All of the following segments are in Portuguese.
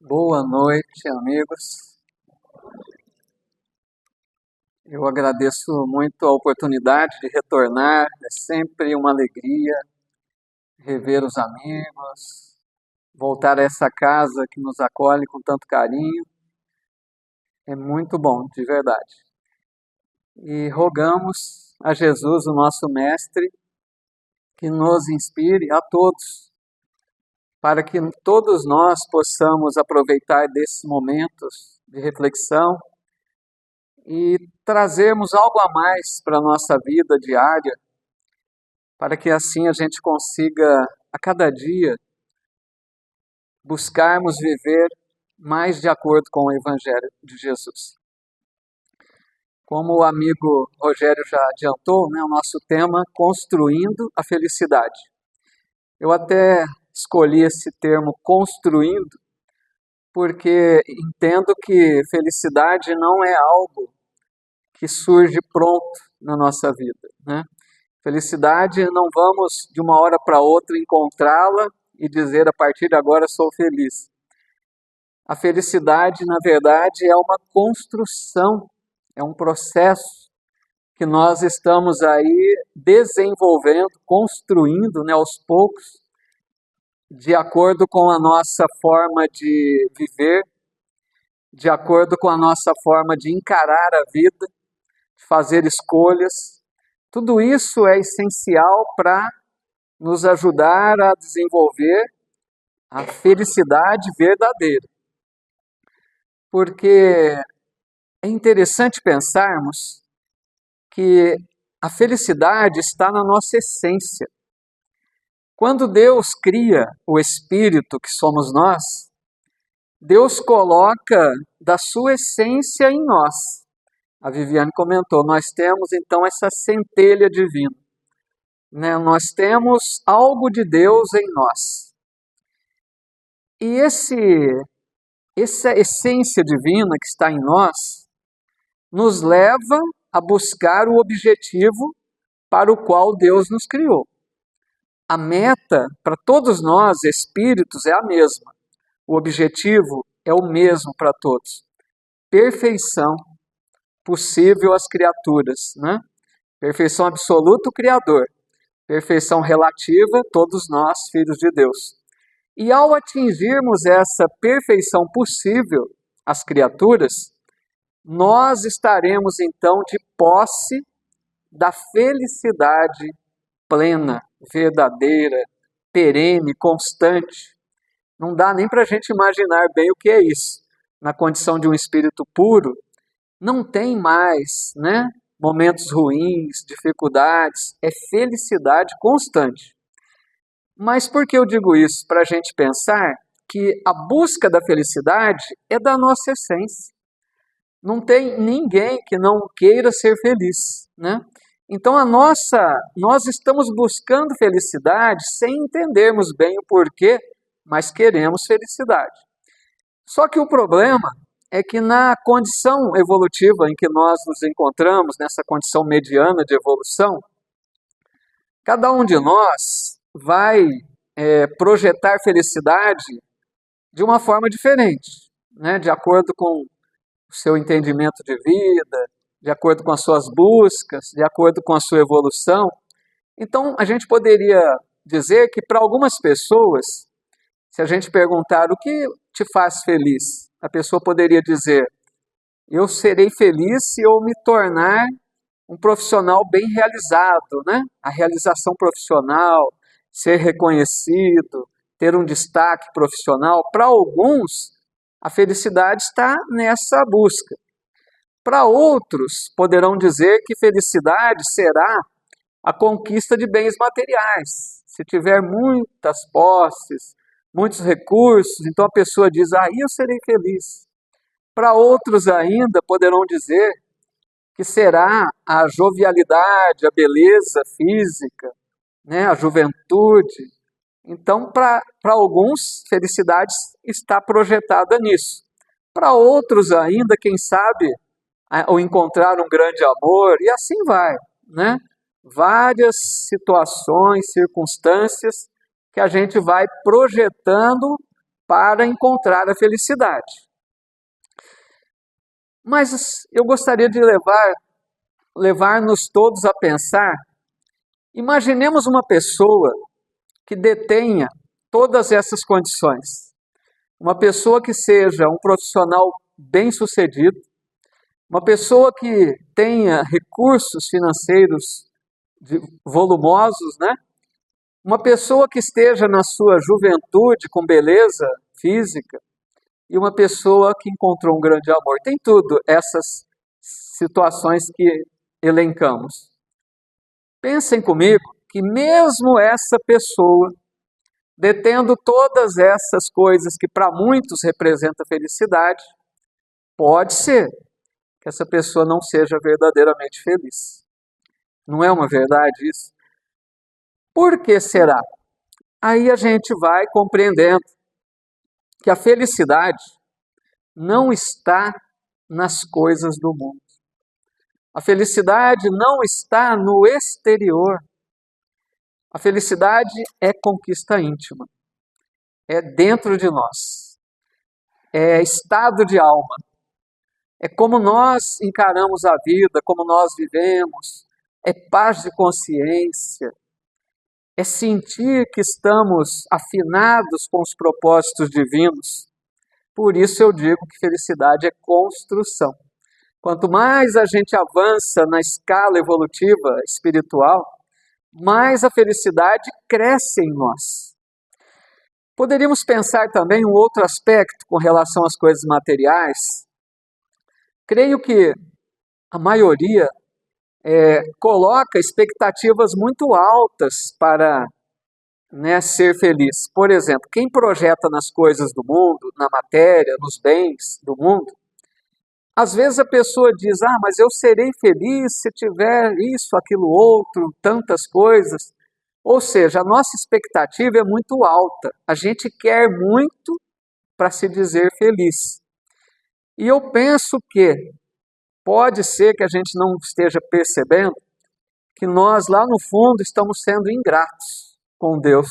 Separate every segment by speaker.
Speaker 1: Boa noite, amigos. Eu agradeço muito a oportunidade de retornar. É sempre uma alegria rever os amigos, voltar a essa casa que nos acolhe com tanto carinho. É muito bom, de verdade. E rogamos a Jesus, o nosso Mestre, que nos inspire a todos, para que todos nós possamos aproveitar desses momentos de reflexão e trazermos algo a mais para a nossa vida diária, para que assim a gente consiga, a cada dia, buscarmos viver mais de acordo com o Evangelho de Jesus. Como o amigo Rogério já adiantou, o nosso tema, construindo a felicidade. Eu até escolhi esse termo, construindo, porque entendo que felicidade não é algo que surge pronto na nossa vida, Felicidade, não vamos de uma hora para outra encontrá-la e dizer a partir de agora sou feliz. A felicidade, na verdade, é uma construção, é um processo que nós estamos aí desenvolvendo, construindo, aos poucos, de acordo com a nossa forma de viver, de acordo com a nossa forma de encarar a vida, de fazer escolhas. Tudo isso é essencial para nos ajudar a desenvolver a felicidade verdadeira. Porque é interessante pensarmos que a felicidade está na nossa essência. Quando Deus cria o espírito que somos nós, Deus coloca da sua essência em nós. A Viviane comentou, nós temos então essa centelha divina. Nós temos algo de Deus em nós. E essa essência divina que está em nós nos leva a buscar o objetivo para o qual Deus nos criou. A meta para todos nós, espíritos, é a mesma. O objetivo é o mesmo para todos. Perfeição possível às criaturas, Perfeição absoluta, o Criador. Perfeição relativa, todos nós, filhos de Deus. E ao atingirmos essa perfeição possível às criaturas, nós estaremos então de posse da felicidade plena, verdadeira, perene, constante. Não dá nem para a gente imaginar bem o que é isso. Na condição de um espírito puro, não tem mais, momentos ruins, dificuldades, é felicidade constante. Mas por que eu digo isso? Para a gente pensar que a busca da felicidade é da nossa essência. Não tem ninguém que não queira ser feliz, Então nós estamos buscando felicidade sem entendermos bem o porquê, mas queremos felicidade. Só que o problema é que na condição evolutiva em que nós nos encontramos, nessa condição mediana de evolução, cada um de nós vai projetar felicidade de uma forma diferente, de acordo com o seu entendimento de vida, de acordo com as suas buscas, de acordo com a sua evolução. Então, a gente poderia dizer que para algumas pessoas, se a gente perguntar o que te faz feliz, a pessoa poderia dizer, eu serei feliz se eu me tornar um profissional bem realizado, A realização profissional, ser reconhecido, ter um destaque profissional. Para alguns, a felicidade está nessa busca. Para outros, poderão dizer que felicidade será a conquista de bens materiais. Se tiver muitas posses, muitos recursos, então a pessoa diz, aí eu serei feliz. Para outros ainda poderão dizer que será a jovialidade, a beleza física, a juventude. Então, para alguns, felicidade está projetada nisso. Para outros ainda, quem sabe, ou encontrar um grande amor, e assim vai, Várias situações, circunstâncias que a gente vai projetando para encontrar a felicidade. Mas eu gostaria de levar-nos todos a pensar, imaginemos uma pessoa que detenha todas essas condições. Uma pessoa que seja um profissional bem-sucedido, uma pessoa que tenha recursos financeiros volumosos, né? Uma pessoa que esteja na sua juventude com beleza física e uma pessoa que encontrou um grande amor. Tem tudo essas situações que elencamos. Pensem comigo que mesmo essa pessoa, detendo todas essas coisas que para muitos representam felicidade, pode ser que essa pessoa não seja verdadeiramente feliz. Não é uma verdade isso? Por que será? Aí a gente vai compreendendo que a felicidade não está nas coisas do mundo. A felicidade não está no exterior. A felicidade é conquista íntima. É dentro de nós. É estado de alma. É como nós encaramos a vida, como nós vivemos. É paz de consciência. É sentir que estamos afinados com os propósitos divinos. Por isso eu digo que felicidade é construção. Quanto mais a gente avança na escala evolutiva espiritual, mais a felicidade cresce em nós. Poderíamos pensar também um outro aspecto com relação às coisas materiais. Creio que a maioria coloca expectativas muito altas para ser feliz. Por exemplo, quem projeta nas coisas do mundo, na matéria, nos bens do mundo, às vezes a pessoa diz, mas eu serei feliz se tiver isso, aquilo, outro, tantas coisas. Ou seja, a nossa expectativa é muito alta. A gente quer muito para se dizer feliz. E eu penso que pode ser que a gente não esteja percebendo que nós, lá no fundo, estamos sendo ingratos com Deus.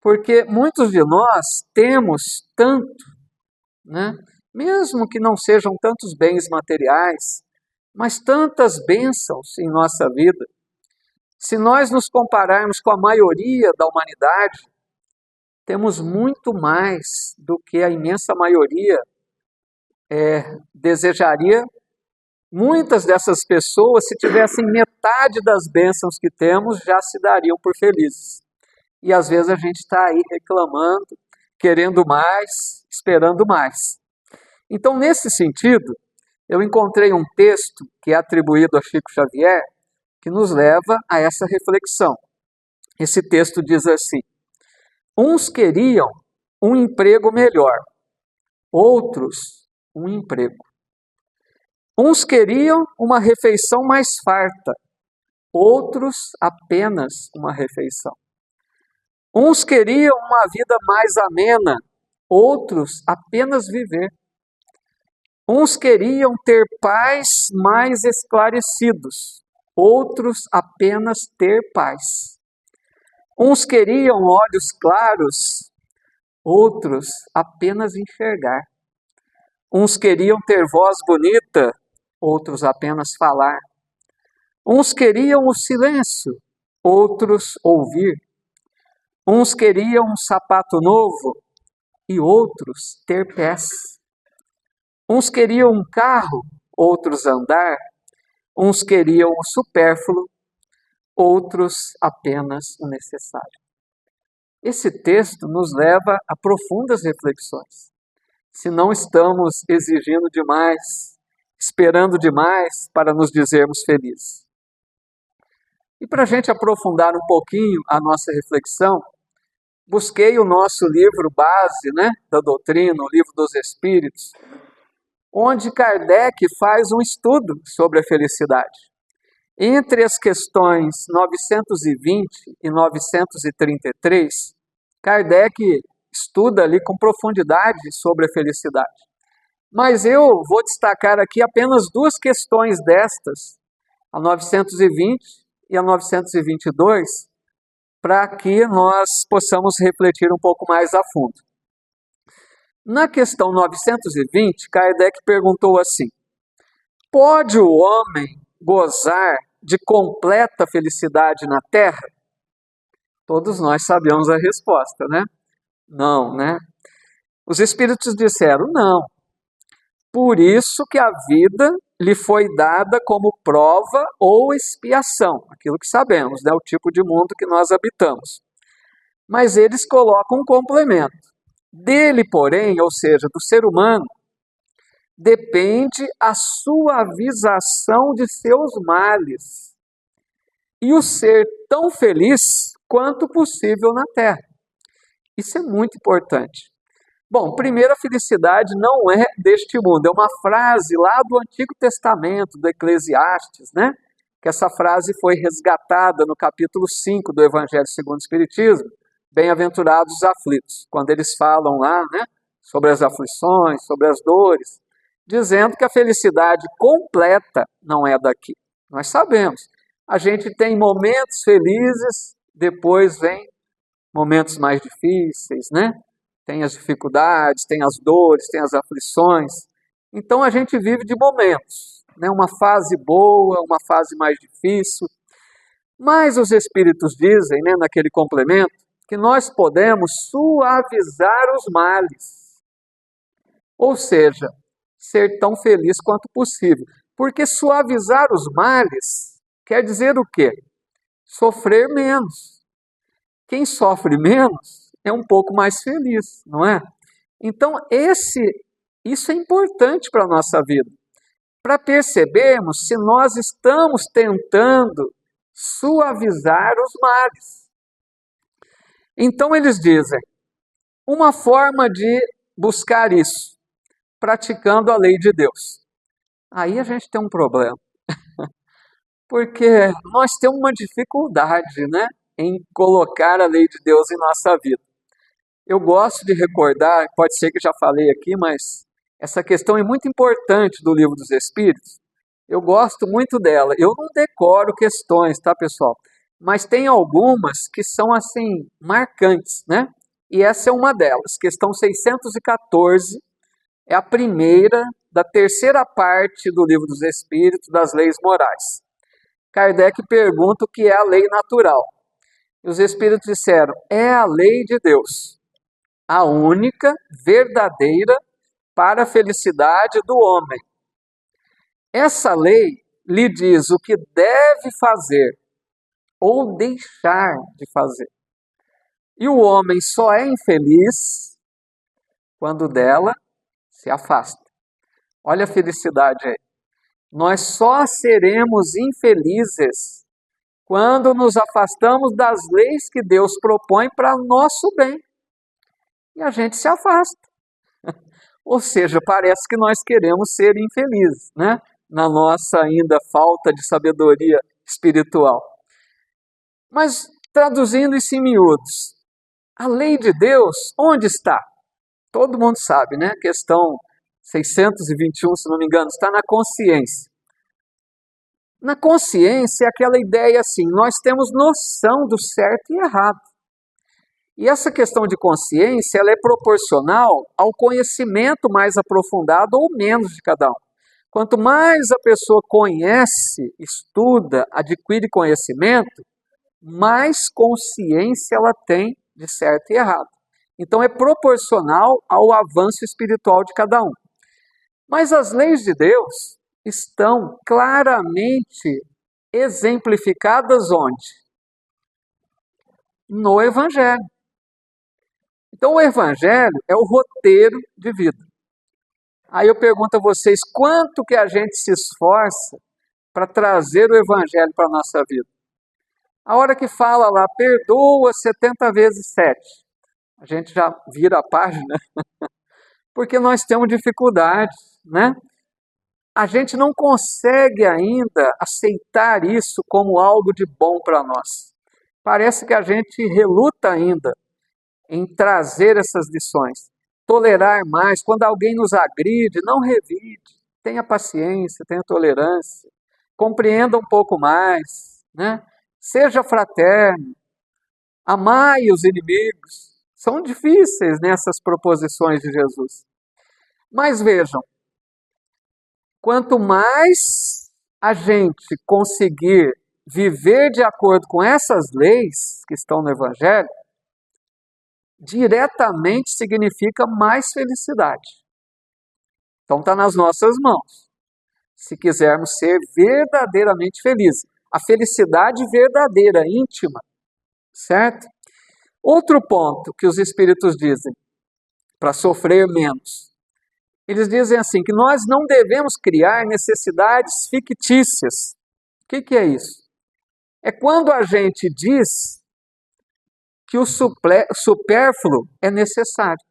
Speaker 1: Porque muitos de nós temos tanto, né? Mesmo que não sejam tantos bens materiais, mas tantas bênçãos em nossa vida. Se nós nos compararmos com a maioria da humanidade, temos muito mais do que a imensa maioria desejaria. Muitas dessas pessoas, se tivessem metade das bênçãos que temos, já se dariam por felizes. E às vezes a gente está aí reclamando, querendo mais, esperando mais. Então, nesse sentido, eu encontrei um texto que é atribuído a Chico Xavier, que nos leva a essa reflexão. Esse texto diz assim: uns queriam um emprego melhor, outros um emprego. Uns queriam uma refeição mais farta, outros apenas uma refeição. Uns queriam uma vida mais amena, outros apenas viver. Uns queriam ter pais mais esclarecidos, outros apenas ter paz. Uns queriam olhos claros, outros apenas enxergar. Uns queriam ter voz bonita, outros apenas falar. Uns queriam o silêncio, outros ouvir. Uns queriam um sapato novo e outros ter pés. Uns queriam um carro, outros andar. Uns queriam o supérfluo, outros apenas o necessário. Esse texto nos leva a profundas reflexões. Se não estamos exigindo demais, esperando demais para nos dizermos felizes. E para a gente aprofundar um pouquinho a nossa reflexão, busquei o nosso livro base, da doutrina, o Livro dos Espíritos, onde Kardec faz um estudo sobre a felicidade. Entre as questões 920 e 933, Kardec estuda ali com profundidade sobre a felicidade. Mas eu vou destacar aqui apenas duas questões destas, a 920 e a 922, para que nós possamos refletir um pouco mais a fundo. Na questão 920, Kardec perguntou assim: pode o homem gozar de completa felicidade na Terra? Todos nós sabemos a resposta, né? Não, né? Os espíritos disseram não. Por isso que a vida lhe foi dada como prova ou expiação, aquilo que sabemos, né? O tipo de mundo que nós habitamos. Mas eles colocam um complemento. Dele, porém, ou seja, do ser humano, depende a suavização de seus males e o ser tão feliz quanto possível na Terra. Isso é muito importante. Bom, primeiro, a felicidade não é deste mundo. É uma frase lá do Antigo Testamento, do Eclesiastes, né? Que essa frase foi resgatada no capítulo 5 do Evangelho segundo o Espiritismo, bem-aventurados os aflitos, quando eles falam lá, né, sobre as aflições, sobre as dores, dizendo que a felicidade completa não é daqui. Nós sabemos. A gente tem momentos felizes, depois vem momentos mais difíceis, né? Tem as dificuldades, tem as dores, tem as aflições. Então a gente vive de momentos, né? Uma fase boa, uma fase mais difícil. Mas os espíritos dizem, né, naquele complemento, que nós podemos suavizar os males. Ou seja, ser tão feliz quanto possível. Porque suavizar os males quer dizer o quê? Sofrer menos. Quem sofre menos é um pouco mais feliz, não é? Então, isso é importante para a nossa vida, para percebermos se nós estamos tentando suavizar os males. Então, eles dizem, uma forma de buscar isso, praticando a lei de Deus. Aí a gente tem um problema, porque nós temos uma dificuldade, né, em colocar a lei de Deus em nossa vida. Eu gosto de recordar, pode ser que já falei aqui, mas essa questão é muito importante do Livro dos Espíritos. Eu gosto muito dela. Eu não decoro questões, tá, pessoal? Mas tem algumas que são, assim, marcantes, né? E essa é uma delas. Questão 614 é a primeira da terceira parte do Livro dos Espíritos, das leis morais. Kardec pergunta o que é a lei natural. E os Espíritos disseram, é a lei de Deus, a única, verdadeira, para a felicidade do homem. Essa lei lhe diz o que deve fazer ou deixar de fazer. E o homem só é infeliz quando dela se afasta. Olha a felicidade aí. Nós só seremos infelizes quando nos afastamos das leis que Deus propõe para nosso bem. E a gente se afasta. Ou seja, parece que nós queremos ser infelizes, né? Na nossa ainda falta de sabedoria espiritual. Mas, traduzindo isso em miúdos, a lei de Deus, onde está? Todo mundo sabe, né? Questão 621, se não me engano, está na consciência. Na consciência é aquela ideia assim, nós temos noção do certo e errado. E essa questão de consciência, ela é proporcional ao conhecimento mais aprofundado ou menos de cada um. Quanto mais a pessoa conhece, estuda, adquire conhecimento, mais consciência ela tem de certo e errado. Então é proporcional ao avanço espiritual de cada um. Mas as leis de Deus estão claramente exemplificadas onde? No Evangelho. Então o Evangelho é o roteiro de vida. Aí eu pergunto a vocês, quanto que a gente se esforça para trazer o Evangelho para a nossa vida? A hora que fala lá, perdoa 70 vezes 7, a gente já vira a página, porque nós temos dificuldades, né? A gente não consegue ainda aceitar isso como algo de bom para nós. Parece que a gente reluta ainda em trazer essas lições. Tolerar mais, quando alguém nos agride, não revide, tenha paciência, tenha tolerância, compreenda um pouco mais, né? Seja fraterno, amai os inimigos, São difíceis nessas proposições de Jesus. Mas vejam, quanto mais a gente conseguir viver de acordo com essas leis que estão no Evangelho, diretamente significa mais felicidade. Então está nas nossas mãos, se quisermos ser verdadeiramente felizes. A felicidade verdadeira, íntima, certo? Outro ponto que os Espíritos dizem, para sofrer menos. Eles dizem assim, que nós não devemos criar necessidades fictícias. O que é isso? É quando a gente diz que o supérfluo é necessário.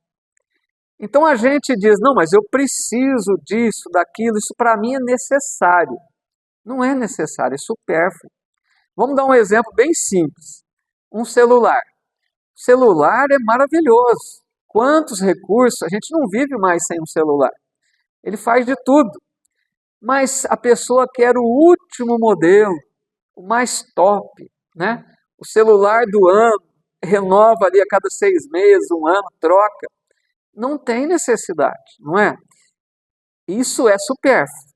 Speaker 1: Então a gente diz, não, mas eu preciso disso, daquilo, isso para mim é necessário. Não é necessário, é supérfluo. Vamos dar um exemplo bem simples. Um celular. O celular é maravilhoso. Quantos recursos, a gente não vive mais sem um celular. Ele faz de tudo. Mas a pessoa quer o último modelo, o mais top, né? O celular do ano, renova ali a cada 6 meses, um ano, troca. Não tem necessidade, não é? Isso é supérfluo.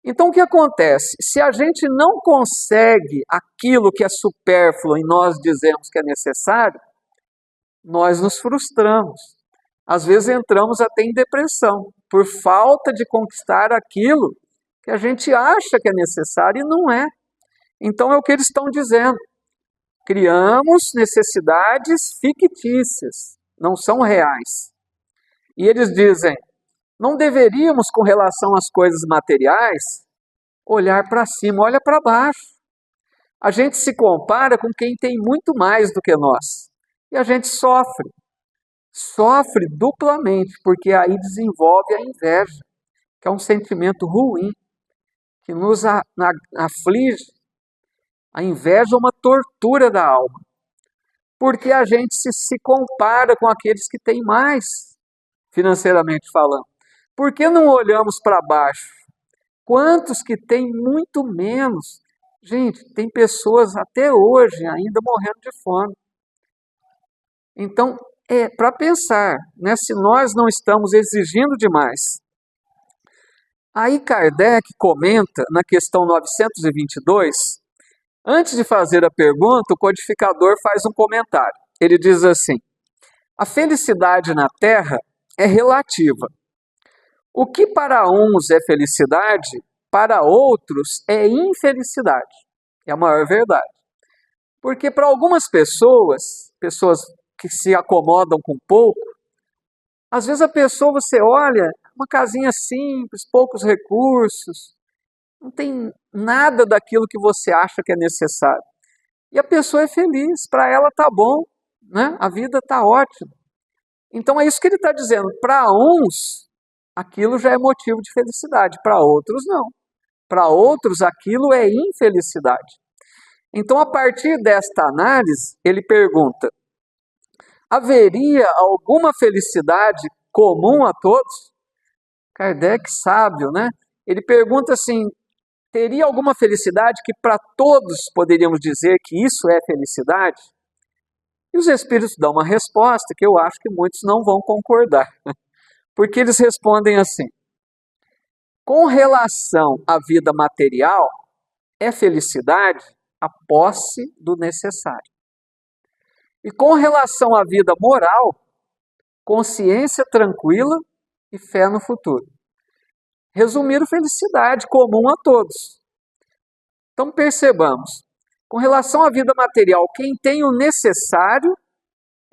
Speaker 1: Então o que acontece? Se a gente não consegue aquilo que é supérfluo e nós dizemos que é necessário, nós nos frustramos. Às vezes entramos até em depressão, por falta de conquistar aquilo que a gente acha que é necessário e não é. Então é o que eles estão dizendo. Criamos necessidades fictícias, não são reais. E eles dizem, não deveríamos, com relação às coisas materiais, olhar para cima, olha para baixo. A gente se compara com quem tem muito mais do que nós. E a gente sofre. Sofre duplamente, porque aí desenvolve a inveja, que é um sentimento ruim, que nos aflige. A inveja é uma tortura da alma, porque a gente se compara com aqueles que têm mais, financeiramente falando. Por que não olhamos para baixo? Quantos que têm muito menos? Gente, tem pessoas até hoje ainda morrendo de fome. Então, é para pensar, né, se nós não estamos exigindo demais. Aí Kardec comenta na questão 922, antes de fazer a pergunta, o codificador faz um comentário. Ele diz assim, a felicidade na Terra é relativa. O que para uns é felicidade, para outros é infelicidade. É a maior verdade. Porque para algumas pessoas que se acomodam com pouco, às vezes a pessoa, você olha, uma casinha simples, poucos recursos, não tem nada daquilo que você acha que é necessário. E a pessoa é feliz, para ela está bom, né? A vida está ótima. Então é isso que ele está dizendo. Para uns, aquilo já é motivo de felicidade, para outros não. Para outros, aquilo é infelicidade. Então, a partir desta análise, ele pergunta, haveria alguma felicidade comum a todos? Kardec, sábio, né? Ele pergunta assim, teria alguma felicidade que para todos poderíamos dizer que isso é felicidade? E os Espíritos dão uma resposta que eu acho que muitos não vão concordar. Porque eles respondem assim, com relação à vida material, é felicidade a posse do necessário. E com relação à vida moral, consciência tranquila e fé no futuro. Resumiram felicidade comum a todos. Então percebamos, com relação à vida material, quem tem o necessário,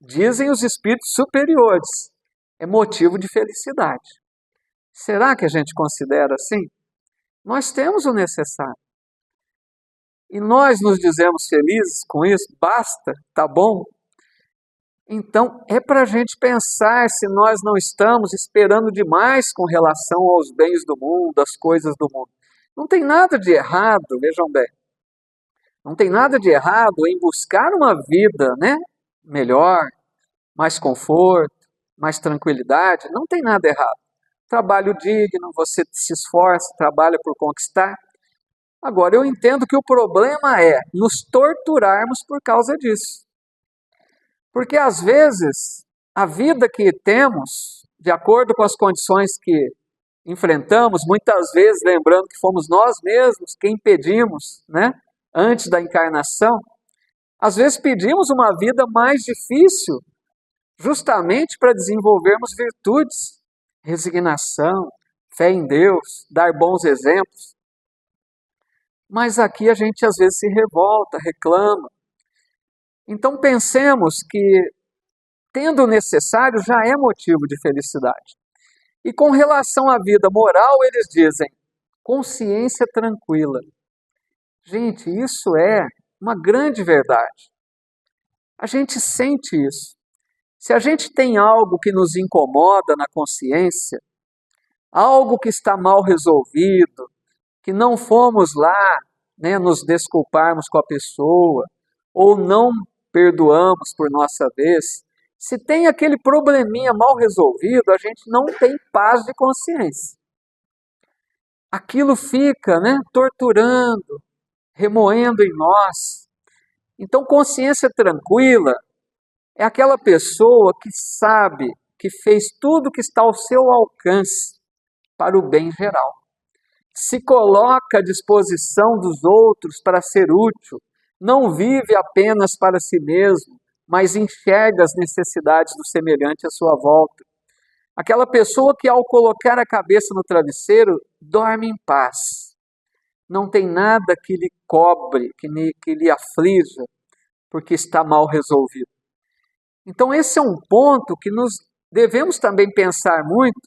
Speaker 1: dizem os espíritos superiores, é motivo de felicidade. Será que a gente considera assim? Nós temos o necessário. E nós nos dizemos felizes com isso? Basta, tá bom? Então, é para a gente pensar se nós não estamos esperando demais com relação aos bens do mundo, às coisas do mundo. Não tem nada de errado, vejam bem, não tem nada de errado em buscar uma vida, né, melhor, mais conforto, mais tranquilidade, não tem nada errado. Trabalho digno, você se esforça, trabalha por conquistar. Agora, eu entendo que o problema é nos torturarmos por causa disso. Porque às vezes a vida que temos, de acordo com as condições que enfrentamos, muitas vezes lembrando que fomos nós mesmos quem pedimos, né, antes da encarnação, às vezes pedimos uma vida mais difícil, justamente para desenvolvermos virtudes, resignação, fé em Deus, dar bons exemplos. Mas aqui a gente às vezes se revolta, reclama. Então pensemos que, tendo o necessário, já é motivo de felicidade. E com relação à vida moral, eles dizem, consciência tranquila. Gente, isso é uma grande verdade. A gente sente isso. Se a gente tem algo que nos incomoda na consciência, algo que está mal resolvido, que não fomos lá, né, nos desculparmos com a pessoa, ou não perdoamos por nossa vez, se tem aquele probleminha mal resolvido, a gente não tem paz de consciência. Aquilo fica, né, torturando, remoendo em nós. Então, consciência tranquila é aquela pessoa que sabe que fez tudo que está ao seu alcance para o bem geral. Se coloca à disposição dos outros para ser útil, não vive apenas para si mesmo, mas enxerga as necessidades do semelhante à sua volta. Aquela pessoa que, ao colocar a cabeça no travesseiro, dorme em paz. Não tem nada que lhe cobre, que lhe aflija, porque está mal resolvido. Então esse é um ponto que nós devemos também pensar muito.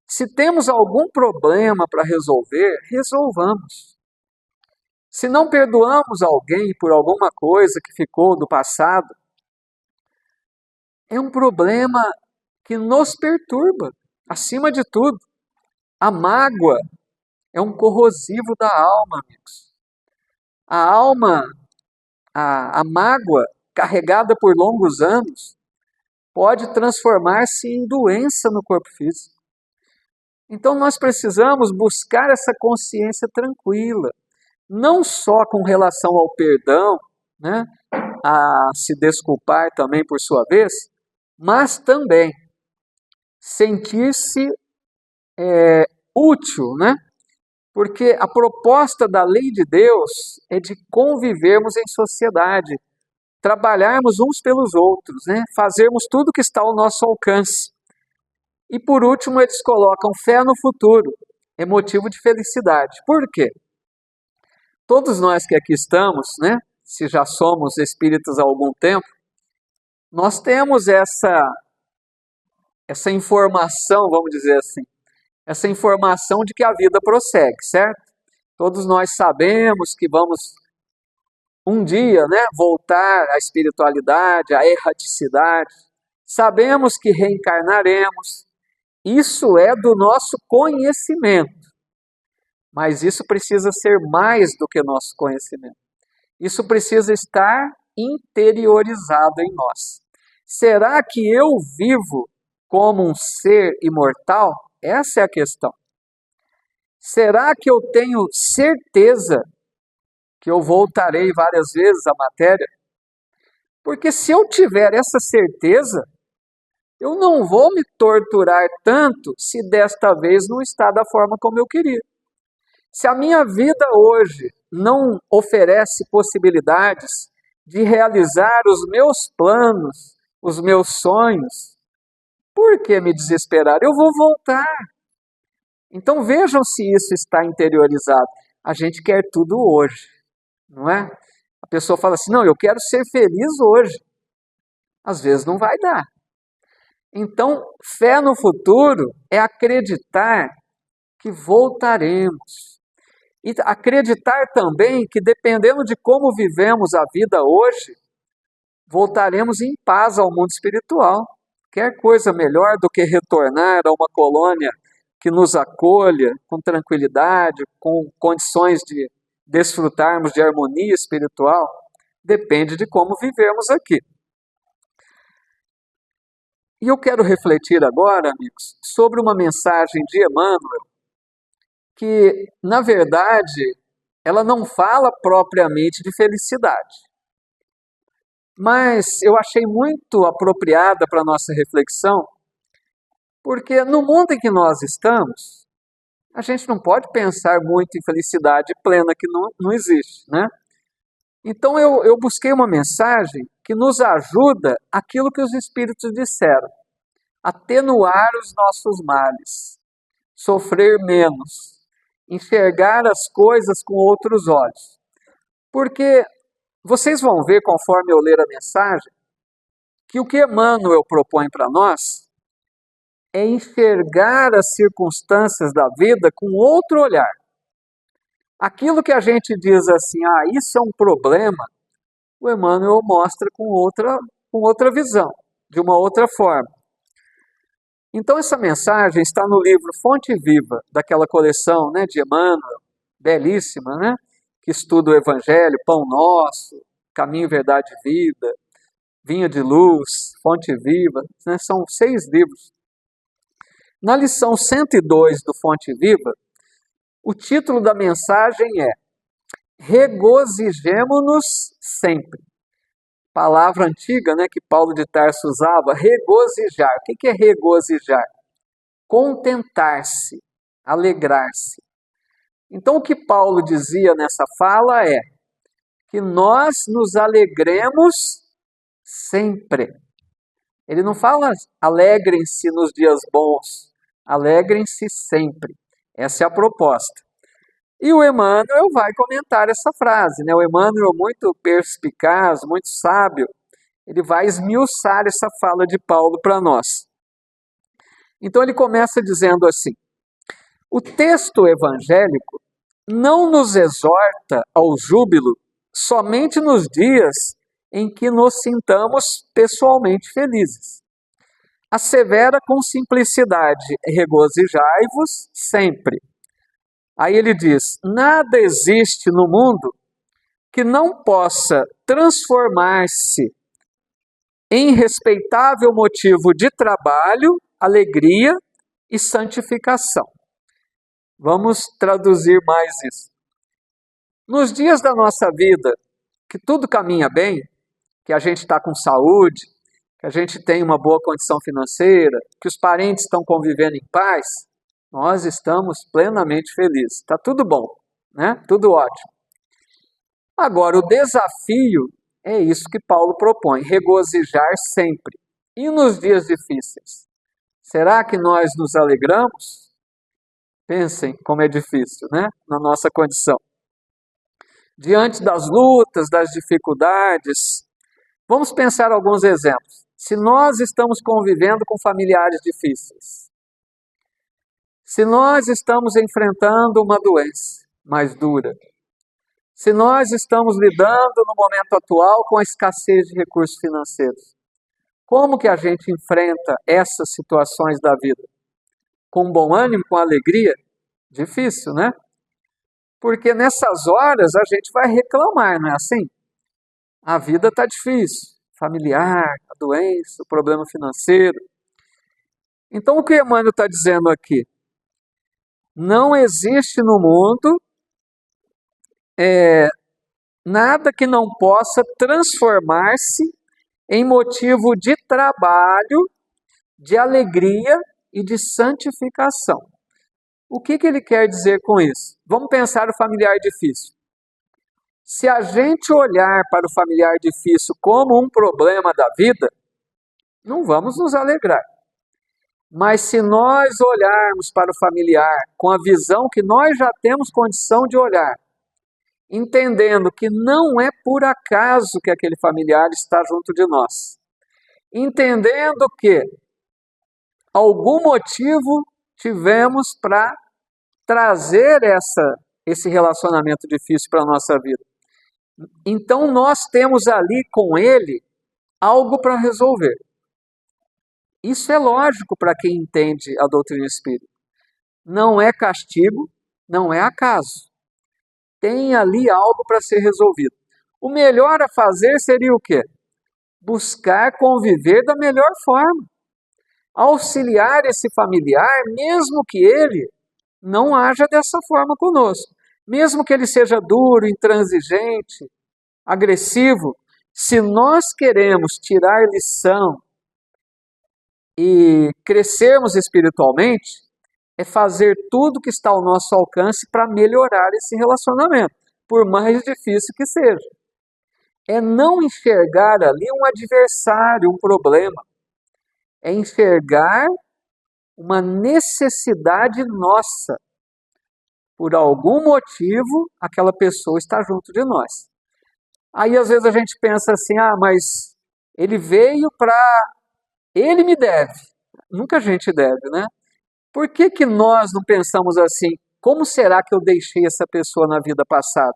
Speaker 1: Se temos algum problema para resolver, resolvamos. Se não perdoamos alguém por alguma coisa que ficou do passado, é um problema que nos perturba, acima de tudo. A mágoa é um corrosivo da alma, amigos. A alma, a mágoa carregada por longos anos, pode transformar-se em doença no corpo físico. Então nós precisamos buscar essa consciência tranquila, não só com relação ao perdão, né, a se desculpar também por sua vez, mas também sentir-se útil, né? Porque a proposta da lei de Deus é de convivermos em sociedade, trabalharmos uns pelos outros, né? Fazermos tudo que está ao nosso alcance. E por último, eles colocam fé no futuro, é motivo de felicidade. Por quê? Todos nós que aqui estamos, né? Se já somos espíritas há algum tempo, nós temos essa informação, vamos dizer assim, essa informação de que a vida prossegue, certo? Todos nós sabemos que vamos um dia, né, voltar à espiritualidade, à erraticidade. Sabemos que reencarnaremos. Isso é do nosso conhecimento. Mas isso precisa ser mais do que nosso conhecimento. Isso precisa estar interiorizado em nós. Será que eu vivo como um ser imortal? Essa é a questão. Será que eu tenho certeza que eu voltarei várias vezes à matéria? Porque se eu tiver essa certeza, eu não vou me torturar tanto se desta vez não está da forma como eu queria. Se a minha vida hoje não oferece possibilidades de realizar os meus planos, os meus sonhos, por que me desesperar? Eu vou voltar. Então vejam se isso está interiorizado. A gente quer tudo hoje, não é? A pessoa fala assim, não, eu quero ser feliz hoje. Às vezes não vai dar. Então, fé no futuro é acreditar que voltaremos. E acreditar também que, dependendo de como vivemos a vida hoje, voltaremos em paz ao mundo espiritual. Quer coisa melhor do que retornar a uma colônia que nos acolha com tranquilidade, com condições de desfrutarmos de harmonia espiritual? Depende de como vivemos aqui. E eu quero refletir agora, amigos, sobre uma mensagem de Emmanuel, que, na verdade, ela não fala propriamente de felicidade. mas eu achei muito apropriada para a nossa reflexão, porque no mundo em que nós estamos, a gente não pode pensar muito em felicidade plena, que não existe, né? Então eu busquei uma mensagem que nos ajuda aquilo que os Espíritos disseram, atenuar os nossos males, sofrer menos, enxergar as coisas com outros olhos. Porque vocês vão ver, conforme eu ler a mensagem, que o que Emmanuel propõe para nós é enxergar as circunstâncias da vida com outro olhar. Aquilo que a gente diz assim, isso é um problema, o Emmanuel mostra com outra visão, de uma outra forma. Então essa mensagem está no livro Fonte Viva, daquela coleção, né, de Emmanuel, belíssima, né, que estuda o Evangelho, Pão Nosso, Caminho, Verdade e Vida, Vinha de Luz, Fonte Viva, né, são 6 livros. Na lição 102 do Fonte Viva, o título da mensagem é Regozijemo-nos sempre. Palavra antiga, né, que Paulo de Tarso usava, regozijar. O que é regozijar? Contentar-se, alegrar-se. Então o que Paulo dizia nessa fala é que nós nos alegremos sempre. Ele não fala alegrem-se nos dias bons, alegrem-se sempre. Essa é a proposta. E o Emmanuel vai comentar essa frase, né? O Emmanuel, muito perspicaz, muito sábio, ele vai esmiuçar essa fala de Paulo para nós. Então ele começa dizendo assim: o texto evangélico não nos exorta ao júbilo somente nos dias em que nos sintamos pessoalmente felizes. Assevera com simplicidade, regozijai-vos sempre. Aí ele diz, nada existe no mundo que não possa transformar-se em respeitável motivo de trabalho, alegria e santificação. Vamos traduzir mais isso. Nos dias da nossa vida, que tudo caminha bem, que a gente está com saúde, que a gente tem uma boa condição financeira, que os parentes estão convivendo em paz, nós estamos plenamente felizes. Está tudo bom, né? Tudo ótimo. Agora, o desafio é isso que Paulo propõe, regozijar sempre. E nos dias difíceis? Será que nós nos alegramos? Pensem como é difícil, né? Na nossa condição. Diante das lutas, das dificuldades, vamos pensar alguns exemplos. Se nós estamos convivendo com familiares difíceis, se nós estamos enfrentando uma doença mais dura, se nós estamos lidando no momento atual com a escassez de recursos financeiros, como que a gente enfrenta essas situações da vida? Com bom ânimo, com alegria? Difícil, né? Porque nessas horas a gente vai reclamar, não é assim? A vida está difícil, familiar, a doença, o problema financeiro. Então o que Emmanuel está dizendo aqui? Não existe no mundo nada que não possa transformar-se em motivo de trabalho, de alegria e de santificação. O que ele quer dizer com isso? Vamos pensar o familiar difícil. Se a gente olhar para o familiar difícil como um problema da vida, não vamos nos alegrar. Mas se nós olharmos para o familiar com a visão que nós já temos condição de olhar, entendendo que não é por acaso que aquele familiar está junto de nós, entendendo que algum motivo tivemos para trazer esse relacionamento difícil para a nossa vida. Então nós temos ali com ele algo para resolver. Isso é lógico para quem entende a doutrina espírita. Não é castigo, não é acaso. Tem ali algo para ser resolvido. O melhor a fazer seria o quê? Buscar conviver da melhor forma. Auxiliar esse familiar, mesmo que ele não haja dessa forma conosco. Mesmo que ele seja duro, intransigente, agressivo, Se nós queremos tirar lição e crescermos espiritualmente, é fazer tudo que está ao nosso alcance para melhorar esse relacionamento, por mais difícil que seja. É não enxergar ali um adversário, um problema. É enxergar uma necessidade nossa. Por algum motivo, aquela pessoa está junto de nós. Aí às vezes a gente pensa assim, mas ele veio para... Ele me deve. Nunca a gente deve, né? Por que que nós não pensamos assim? Como será que eu deixei essa pessoa na vida passada?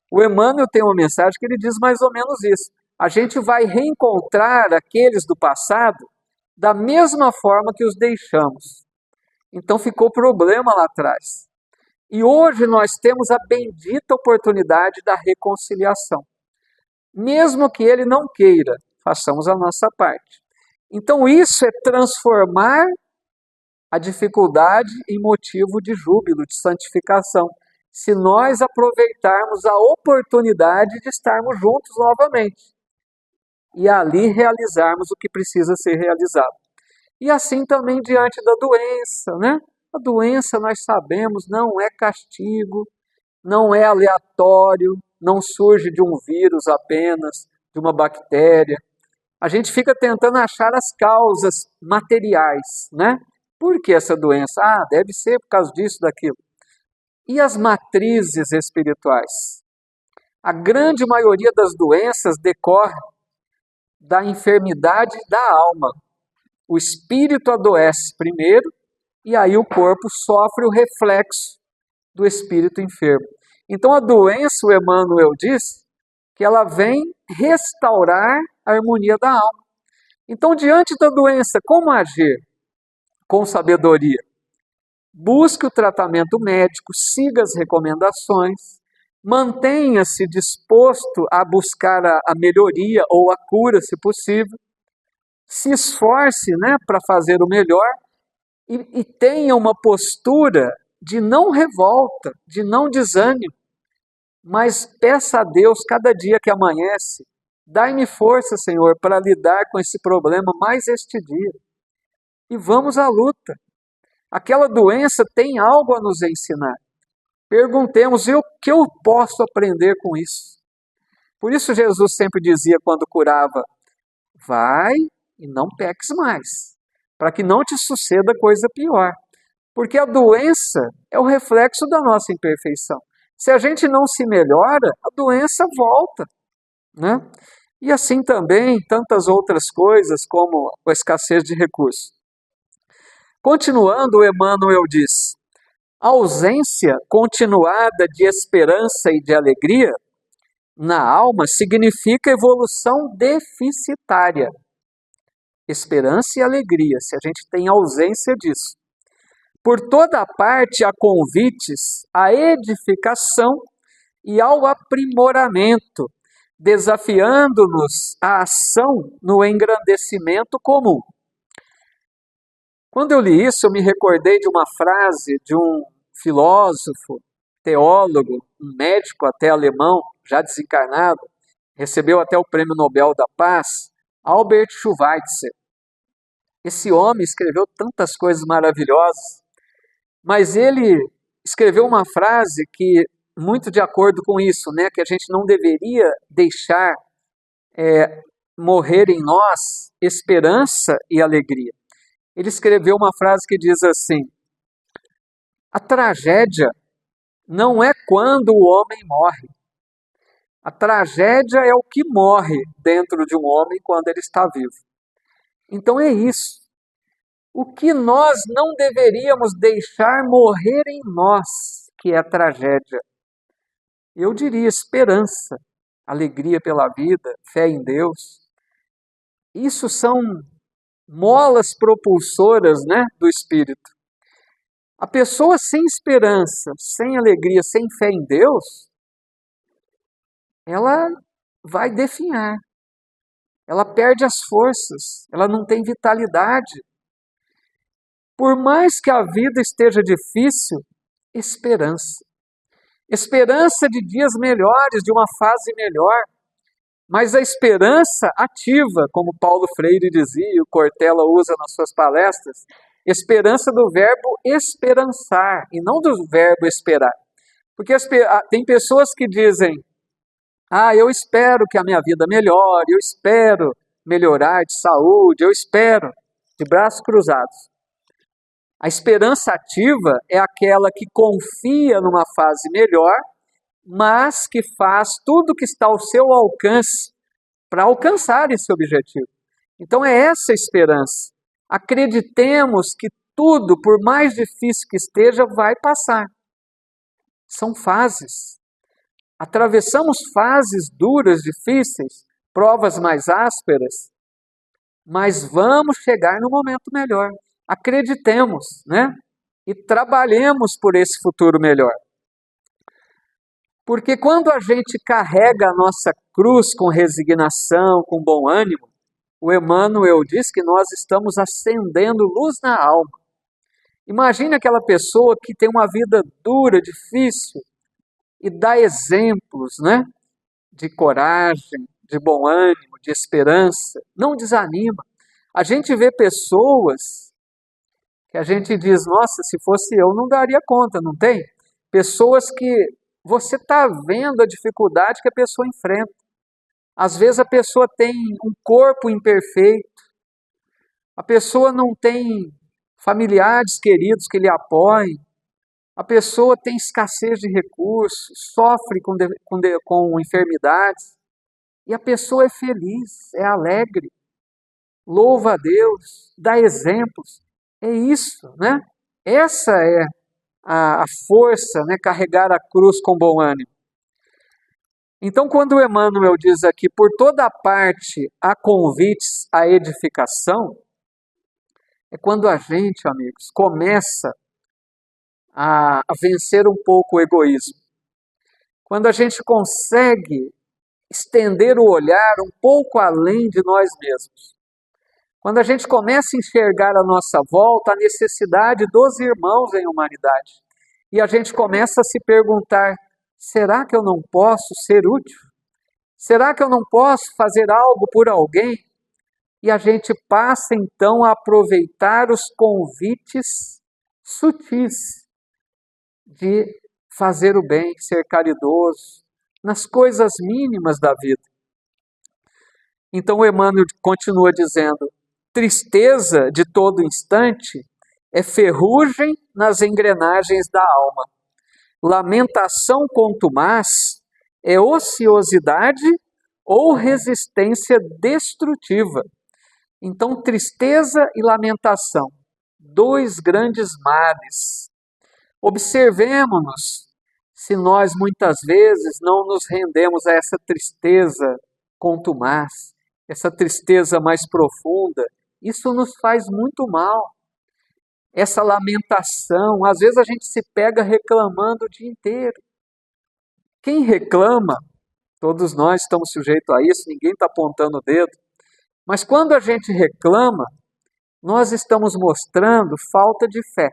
Speaker 1: O Emmanuel tem uma mensagem que ele diz mais ou menos isso. A gente vai reencontrar aqueles do passado da mesma forma que os deixamos. Então ficou problema lá atrás. E hoje nós temos a bendita oportunidade da reconciliação. Mesmo que ele não queira, façamos a nossa parte. Então isso é transformar a dificuldade em motivo de júbilo, de santificação. Se nós aproveitarmos a oportunidade de estarmos juntos novamente e ali realizarmos o que precisa ser realizado. E assim também diante da doença, né? A doença, nós sabemos, não é castigo, não é aleatório, não surge de um vírus apenas, de uma bactéria. A gente fica tentando achar as causas materiais, né? Por que essa doença? Deve ser por causa disso, daquilo. E as matrizes espirituais? A grande maioria das doenças decorre da enfermidade da alma. O espírito adoece primeiro e aí o corpo sofre o reflexo do espírito enfermo. Então a doença, o Emmanuel diz, que ela vem restaurar a harmonia da alma. Então, diante da doença, como agir? Com sabedoria. Busque o tratamento médico, siga as recomendações, mantenha-se disposto a buscar a melhoria ou a cura, se possível. Se esforce, para fazer o melhor e tenha uma postura de não revolta, de não desânimo, mas peça a Deus cada dia que amanhece, dai-me força, Senhor, para lidar com esse problema mais este dia. E vamos à luta. Aquela doença tem algo a nos ensinar. Perguntemos, o que eu posso aprender com isso? Por isso Jesus sempre dizia quando curava, vai e não peques mais, para que não te suceda coisa pior. Porque a doença é o reflexo da nossa imperfeição. Se a gente não se melhora, a doença volta, né? E assim também tantas outras coisas, como a escassez de recursos. Continuando, o Emmanuel diz, a ausência continuada de esperança e de alegria na alma significa evolução deficitária. Esperança e alegria, se a gente tem ausência disso. Por toda parte há convites à edificação e ao aprimoramento, desafiando-nos à ação no engrandecimento comum. Quando eu li isso, eu me recordei de uma frase de um filósofo, teólogo, um médico até alemão, já desencarnado, recebeu até o Prêmio Nobel da Paz, Albert Schweitzer. Esse homem escreveu tantas coisas maravilhosas, mas ele escreveu uma frase que, muito de acordo com isso, que a gente não deveria deixar morrer em nós esperança e alegria. Ele escreveu uma frase que diz assim, a tragédia não é quando o homem morre. A tragédia é o que morre dentro de um homem quando ele está vivo. Então é isso. O que nós não deveríamos deixar morrer em nós, que é a tragédia. Eu diria esperança, alegria pela vida, fé em Deus. Isso são molas propulsoras, do espírito. A pessoa sem esperança, sem alegria, sem fé em Deus, ela vai definhar. Ela perde as forças, ela não tem vitalidade. Por mais que a vida esteja difícil, esperança. Esperança de dias melhores, de uma fase melhor. mas a esperança ativa, como Paulo Freire dizia, e o Cortella usa nas suas palestras, esperança do verbo esperançar, e não do verbo esperar. Porque tem pessoas que dizem, eu espero que a minha vida melhore, eu espero melhorar de saúde, eu espero, de braços cruzados. A esperança ativa é aquela que confia numa fase melhor, mas que faz tudo que está ao seu alcance para alcançar esse objetivo. Então é essa esperança. Acreditemos que tudo, por mais difícil que esteja, vai passar. São fases. Atravessamos fases duras, difíceis, provas mais ásperas, mas vamos chegar no momento melhor. Acreditemos, né? E trabalhemos por esse futuro melhor. Porque quando a gente carrega a nossa cruz com resignação, com bom ânimo, o Emmanuel diz que nós estamos acendendo luz na alma. Imagine aquela pessoa que tem uma vida dura, difícil, e dá exemplos, né? De coragem, de bom ânimo, de esperança. Não desanima. A gente vê pessoas que a gente diz, nossa, se fosse eu não daria conta, não tem? Pessoas que você está vendo a dificuldade que a pessoa enfrenta. Às vezes a pessoa tem um corpo imperfeito, a pessoa não tem familiares queridos que lhe apoiem, a pessoa tem escassez de recursos, sofre com enfermidades, e a pessoa é feliz, é alegre, louva a Deus, dá exemplos. É isso, né? Essa é a força, né? Carregar a cruz com bom ânimo. Então, quando o Emmanuel diz aqui, por toda parte há convites à edificação, é quando a gente, amigos, começa a vencer um pouco o egoísmo. Quando a gente consegue estender o olhar um pouco além de nós mesmos. Quando a gente começa a enxergar à nossa volta a necessidade dos irmãos em humanidade. E a gente começa a se perguntar, será que eu não posso ser útil? Será que eu não posso fazer algo por alguém? E a gente passa então a aproveitar os convites sutis de fazer o bem, ser caridoso, nas coisas mínimas da vida. Então o Emmanuel continua dizendo, tristeza de todo instante é ferrugem nas engrenagens da alma. Lamentação contumaz é ociosidade ou resistência destrutiva. Então, tristeza e lamentação, dois grandes males. Observemo-nos se nós muitas vezes não nos rendemos a essa tristeza contumaz, essa tristeza mais profunda. Isso nos faz muito mal. Essa lamentação, às vezes a gente se pega reclamando o dia inteiro. Quem reclama, todos nós estamos sujeitos a isso, ninguém está apontando o dedo, mas quando a gente reclama, nós estamos mostrando falta de fé.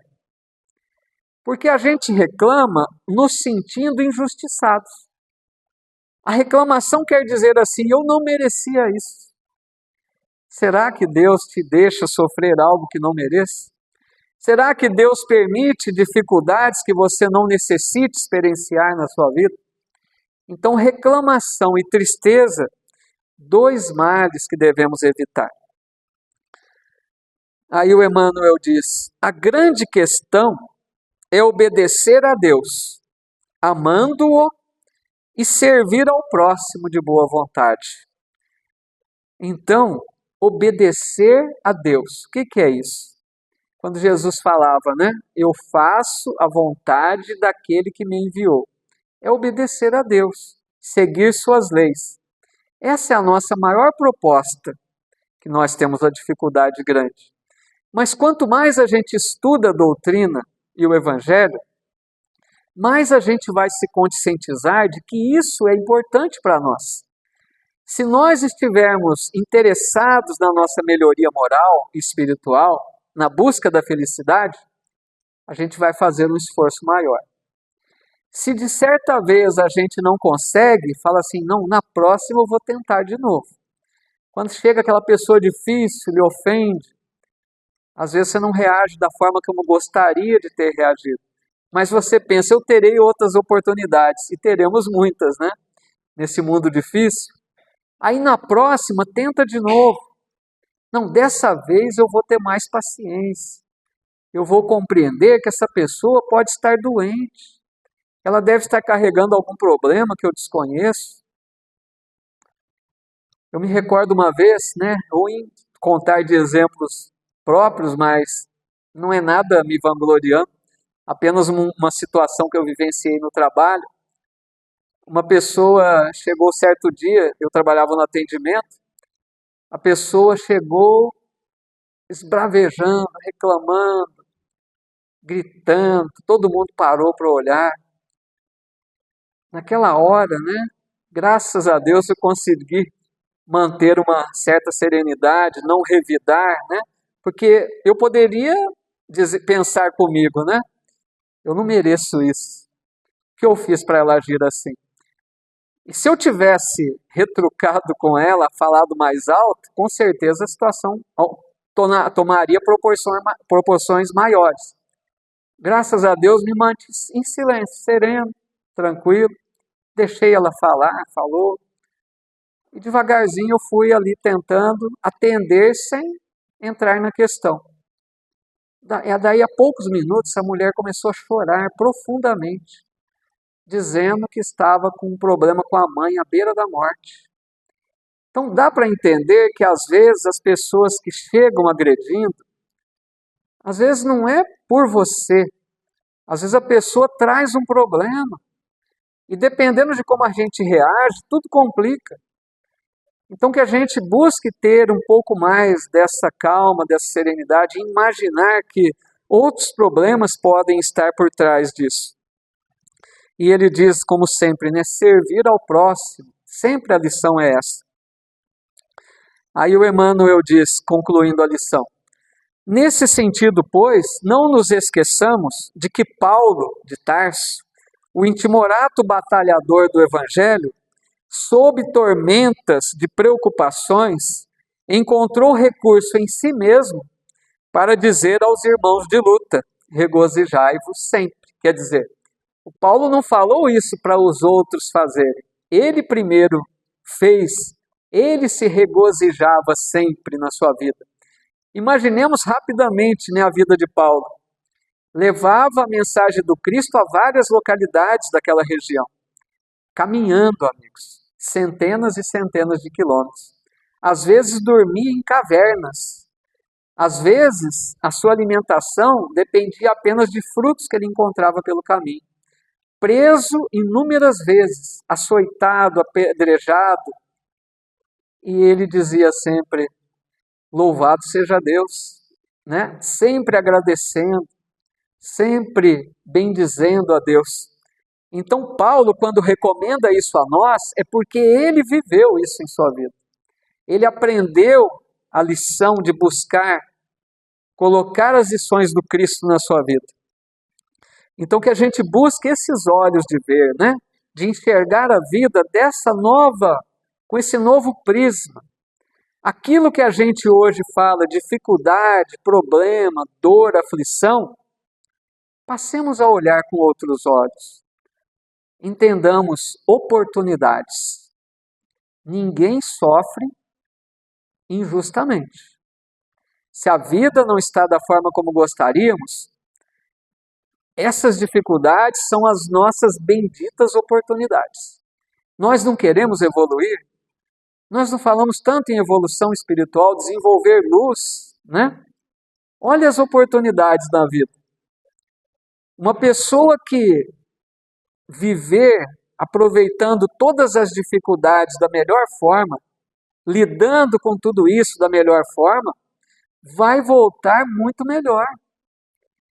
Speaker 1: Porque a gente reclama nos sentindo injustiçados. A reclamação quer dizer assim, eu não merecia isso. Será que Deus te deixa sofrer algo que não merece? Será que Deus permite dificuldades que você não necessite experienciar na sua vida? Então, reclamação e tristeza, dois males que devemos evitar. Aí o Emmanuel diz, a grande questão é obedecer a Deus, amando-o e servir ao próximo de boa vontade. Então, obedecer a Deus, o que é isso? Quando Jesus falava, né? Eu faço a vontade daquele que me enviou. É obedecer a Deus, seguir suas leis. Essa é a nossa maior proposta, que nós temos uma dificuldade grande. Mas quanto mais a gente estuda a doutrina e o Evangelho, mais a gente vai se conscientizar de que isso é importante para nós. Se nós estivermos interessados na nossa melhoria moral e espiritual, na busca da felicidade, a gente vai fazer um esforço maior. Se de certa vez a gente não consegue, fala assim, não, na próxima eu vou tentar de novo. Quando chega aquela pessoa difícil, lhe ofende, às vezes você não reage da forma que eu gostaria de ter reagido. Mas você pensa, eu terei outras oportunidades, e teremos muitas, né? Nesse mundo difícil. Aí na próxima, tenta de novo. Não, dessa vez eu vou ter mais paciência. Eu vou compreender que essa pessoa pode estar doente. Ela deve estar carregando algum problema que eu desconheço. Eu me recordo uma vez, né, ruim contar de exemplos próprios, mas não é nada me vangloriando, apenas uma situação que eu vivenciei no trabalho. Uma pessoa chegou certo dia, eu trabalhava no atendimento, a pessoa chegou esbravejando, reclamando, gritando, todo mundo parou para olhar. Naquela hora, né, graças a Deus eu consegui manter uma certa serenidade, não revidar, né? Porque eu poderia pensar comigo, né? Eu não mereço isso. O que eu fiz para ela agir assim? E se eu tivesse retrucado com ela, falado mais alto, com certeza a situação tomaria proporções maiores. Graças a Deus me mantive em silêncio, sereno, tranquilo. Deixei ela falar, falou. E devagarzinho eu fui ali tentando atender sem entrar na questão. Daí a poucos minutos a mulher começou a chorar profundamente, dizendo que estava com um problema com a mãe à beira da morte. Então dá para entender que às vezes as pessoas que chegam agredindo, às vezes não é por você, às vezes a pessoa traz um problema. E dependendo de como a gente reage, tudo complica. Então que a gente busque ter um pouco mais dessa calma, dessa serenidade, e imaginar que outros problemas podem estar por trás disso. E ele diz, como sempre, né, servir ao próximo. Sempre a lição é essa. Aí o Emmanuel diz, concluindo a lição: nesse sentido, pois, não nos esqueçamos de que Paulo de Tarso, o intimorato batalhador do Evangelho, sob tormentas de preocupações, encontrou recurso em si mesmo para dizer aos irmãos de luta: regozijai-vos sempre. Quer dizer, o Paulo não falou isso para os outros fazerem. Ele primeiro fez, ele se regozijava sempre na sua vida. Imaginemos rapidamente, né, a vida de Paulo. Levava a mensagem do Cristo a várias localidades daquela região. Caminhando, amigos, centenas e centenas de quilômetros. Às vezes dormia em cavernas. Às vezes a sua alimentação dependia apenas de frutos que ele encontrava pelo caminho. Preso inúmeras vezes, açoitado, apedrejado. E ele dizia sempre: louvado seja Deus, né? Sempre agradecendo, sempre bendizendo a Deus. Então Paulo, quando recomenda isso a nós, é porque ele viveu isso em sua vida. Ele aprendeu a lição de buscar, colocar as lições do Cristo na sua vida. Então que a gente busque esses olhos de ver, né? De enxergar a vida dessa nova, com esse novo prisma. Aquilo que a gente hoje fala, dificuldade, problema, dor, aflição, passemos a olhar com outros olhos. Entendamos oportunidades. Ninguém sofre injustamente. Se a vida não está da forma como gostaríamos, essas dificuldades são as nossas benditas oportunidades. Nós não queremos evoluir? Nós não falamos tanto em evolução espiritual, desenvolver luz, né? Olha as oportunidades da vida. Uma pessoa que viver aproveitando todas as dificuldades da melhor forma, lidando com tudo isso da melhor forma, vai voltar muito melhor.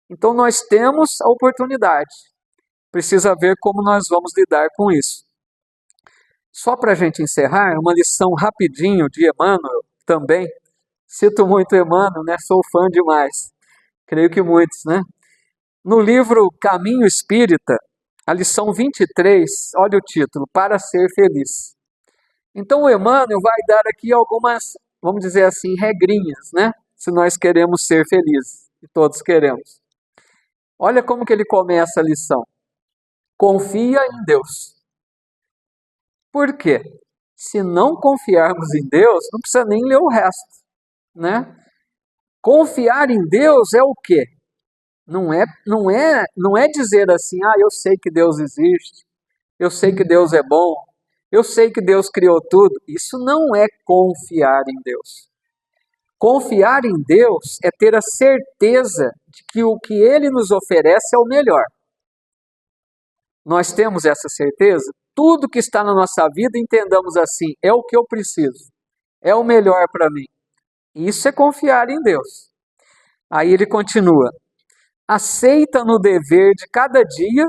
Speaker 1: Então nós temos a oportunidade. Precisa ver como nós vamos lidar com isso. Só para a gente encerrar, uma lição rapidinho de Emmanuel também. Cito muito Emmanuel, né? Sou fã demais. Creio que muitos, né? No livro Caminho Espírita, a lição 23, olha o título, Para Ser Feliz. Então o Emmanuel vai dar aqui algumas, vamos dizer assim, regrinhas, né? Se nós queremos ser felizes, e todos queremos. Olha como que ele começa a lição. Confia em Deus. Por quê? Se não confiarmos em Deus, não precisa nem ler o resto, né? Confiar em Deus é o quê? Não é dizer assim, eu sei que Deus existe, eu sei que Deus é bom, eu sei que Deus criou tudo. Isso não é confiar em Deus. Confiar em Deus é ter a certeza de que o que Ele nos oferece é o melhor. Nós temos essa certeza? Tudo que está na nossa vida, entendamos assim, é o que eu preciso, é o melhor para mim. Isso é confiar em Deus. Aí ele continua, aceita no dever de cada dia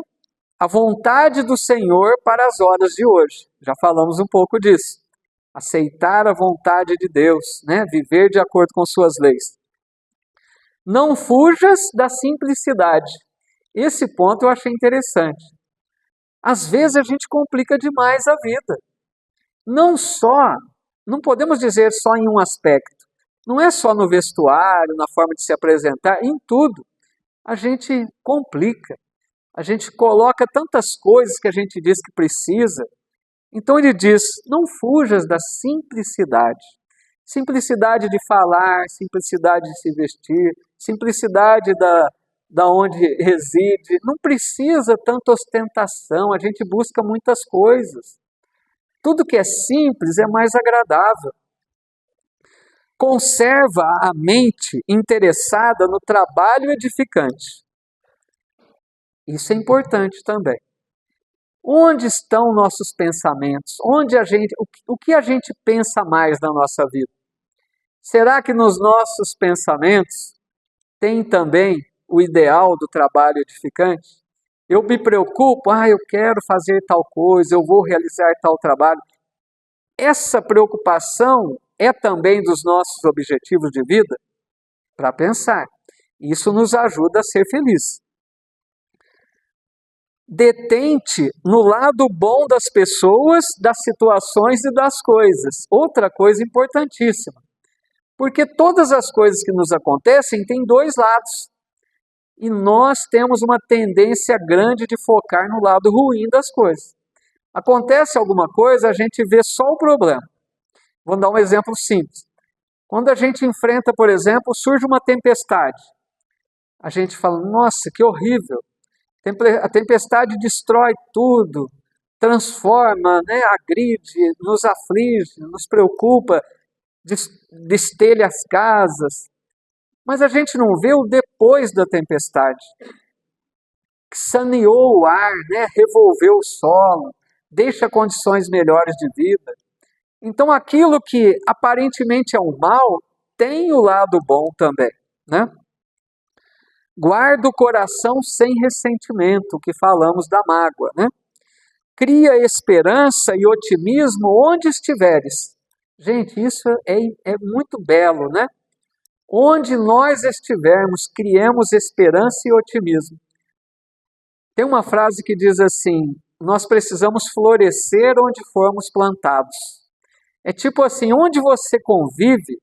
Speaker 1: a vontade do Senhor para as horas de hoje. Já falamos um pouco disso. Aceitar a vontade de Deus, né? Viver de acordo com suas leis. Não fujas da simplicidade. Esse ponto eu achei interessante. Às vezes a gente complica demais a vida. Não podemos dizer só em um aspecto. Não é só no vestuário, na forma de se apresentar, em tudo. A gente complica. A gente coloca tantas coisas que a gente diz que precisa. Então ele diz, não fujas da simplicidade. Simplicidade de falar, simplicidade de se vestir, simplicidade da onde reside. Não precisa tanta ostentação, a gente busca muitas coisas. Tudo que é simples é mais agradável. Conserva a mente interessada no trabalho edificante. Isso é importante também. Onde estão nossos pensamentos? O que a gente pensa mais na nossa vida? Será que nos nossos pensamentos tem também o ideal do trabalho edificante? Eu me preocupo, eu quero fazer tal coisa, eu vou realizar tal trabalho. Essa preocupação é também dos nossos objetivos de vida? Para pensar. Isso nos ajuda a ser feliz. Detente no lado bom das pessoas, das situações e das coisas. Outra coisa importantíssima. Porque todas as coisas que nos acontecem têm dois lados. E nós temos uma tendência grande de focar no lado ruim das coisas. Acontece alguma coisa, a gente vê só o problema. Vou dar um exemplo simples. Quando a gente enfrenta, por exemplo, surge uma tempestade. A gente fala, nossa, que horrível. A tempestade destrói tudo, transforma, agride, nos aflige, nos preocupa, destelha as casas. Mas a gente não vê o depois da tempestade, que saneou o ar, revolveu o solo, deixa condições melhores de vida. Então aquilo que aparentemente é um mal, tem o lado bom também, né? Guarda o coração sem ressentimento, que falamos da mágoa, né? Cria esperança e otimismo onde estiveres. Gente, isso é muito belo, né? Onde nós estivermos, criemos esperança e otimismo. Tem uma frase que diz assim, nós precisamos florescer onde formos plantados. É tipo assim, onde você convive,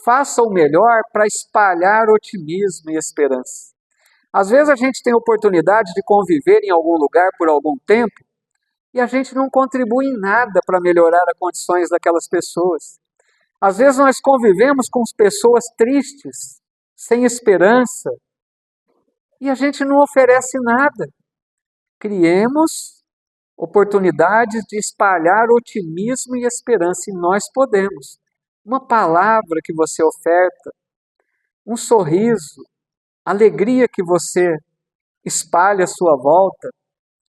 Speaker 1: faça o melhor para espalhar otimismo e esperança. Às vezes a gente tem oportunidade de conviver em algum lugar por algum tempo e a gente não contribui em nada para melhorar as condições daquelas pessoas. Às vezes nós convivemos com pessoas tristes, sem esperança, e a gente não oferece nada. Criemos oportunidades de espalhar otimismo e esperança, e nós podemos. Uma palavra que você oferta, um sorriso, alegria que você espalha à sua volta,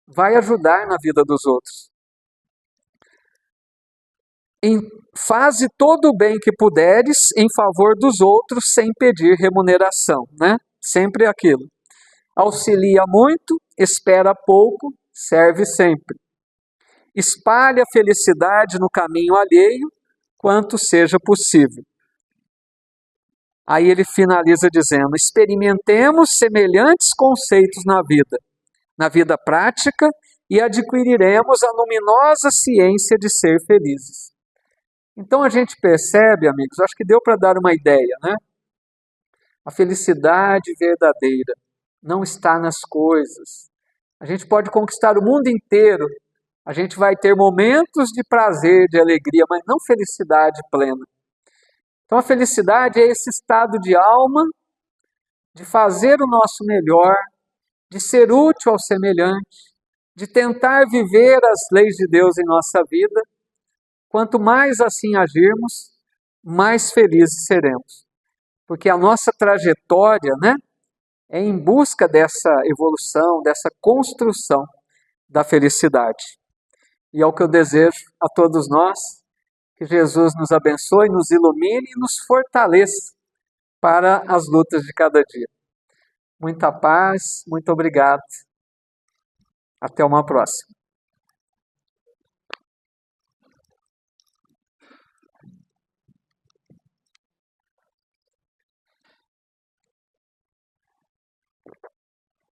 Speaker 1: vai ajudar na vida dos outros. Faze todo o bem que puderes em favor dos outros sem pedir remuneração, né? Sempre aquilo. Auxilia muito, espera pouco, serve sempre. Espalhe a felicidade no caminho alheio, quanto seja possível. Aí ele finaliza dizendo, experimentemos semelhantes conceitos na vida. na vida prática e adquiriremos a luminosa ciência de ser felizes. Então a gente percebe, amigos, acho que deu para dar uma ideia, né? A felicidade verdadeira não está nas coisas. A gente pode conquistar o mundo inteiro, a gente vai ter momentos de prazer, de alegria, mas não felicidade plena. Então a felicidade é esse estado de alma, de fazer o nosso melhor, de ser útil ao semelhante, de tentar viver as leis de Deus em nossa vida. Quanto mais assim agirmos, mais felizes seremos. Porque a nossa trajetória, né, é em busca dessa evolução, dessa construção da felicidade. E é o que eu desejo a todos nós, que Jesus nos abençoe, nos ilumine e nos fortaleça para as lutas de cada dia. Muita paz, muito obrigado. Até uma próxima.